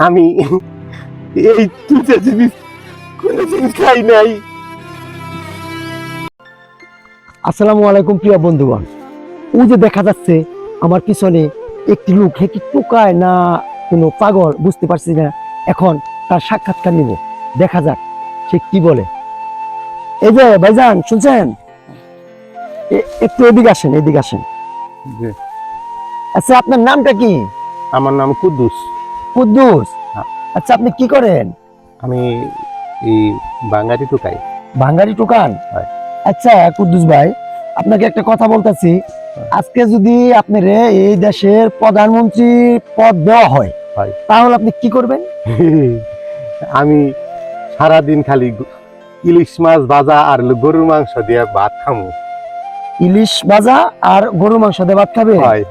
আমি এই দুটা জিনিস কোনোদিন খাই নাই। আসসালামু আলাইকুম প্রিয় বন্ধুগণ। ওই যে দেখা যাচ্ছে আমার পিছনে একটি লোক, হে কি টোকায় না কোনো পাগল বুঝতে পারছি না। এখন তার সাক্ষাৎকার নিব, দেখা যাক সে কি বলে। এই যে ভাইজান শুনছেন, একটু এদিকে আসেন, এদিকে আসেন। জি। আচ্ছা আপনার নামটা কি? আমার নাম কুদ্দুস। কুদ্দুস। হ্যাঁ। আচ্ছা আপনি কি করেন? আমি এই বাঙালি টুকাই। ভাঙ্গারি টোকান? হয়। আচ্ছা কুদ্দুস ভাই, আপনাকে একটা কথা বলতেছি। আজকে যদি আপনার এই দেশের প্রধানমন্ত্রী পদ দেওয়া হয়, হয়। তাহলে আপনি কি করবেন? আমি সারাদিন খালি ইলিশ মাছ ভাজা আর গরুর মাংস দিয়ে ভাত খামু। ইলিশ ভাজা আর গরুর মাংস দিয়ে ভাত খাবে? হয়।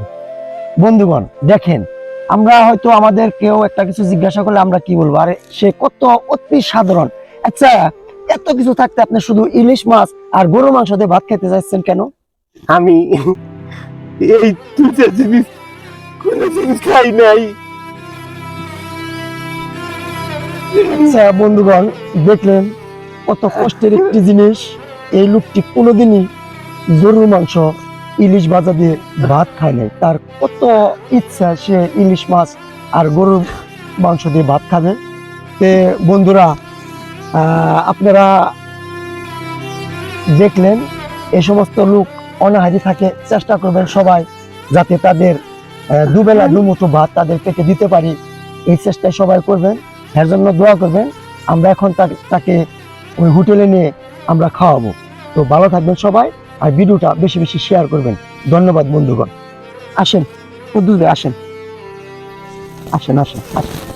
বন্ধুগণ দেখেন, আমরা হয়তো আমাদের কেউ একটা কিছু জিজ্ঞাসা করলে আমরা কি বলবো, আরে সে কত অতি সাধারণ। আচ্ছা এত কিছু থাকতে আপনি শুধু ইলিশ মাছ আর গরুর মাংস দিয়ে ভাত খেতে চাইছেন কেন? আমি এই দুটা জিনিস কোনোদিন খাই নাই। আচ্ছা বন্ধুগণ দেখলেন কত কষ্টের একটি জিনিস। এই লোকটি কোনোদিনই গরুর মাংস ইলিশ ভাজা দিয়ে ভাত খায় নাই, তার কত ইচ্ছা সে ইলিশ মাছ আর গরুর মাংস দিয়ে ভাত খাবে। তে বন্ধুরা আপনারা দেখলেন এই সমস্ত লোক অনাহারি থাকে, চেষ্টা করবেন সবাই যাতে তাদের দুবেলা দুমুঠো ভাত তাদের পেটে দিতে পারি, এই চেষ্টায় সবাই করবেন, এর জন্য দোয়া করবেন। আমরা এখন তাকে ওই হোটেলে নিয়ে আমরা খাওয়াবো। তো ভালো থাকবেন সবাই, আর ভিডিওটা বেশি বেশি শেয়ার করবেন। ধন্যবাদ বন্ধুগণ। আসেন কুদ্দুস ভাই, আসেন আসেন আসেন আসেন।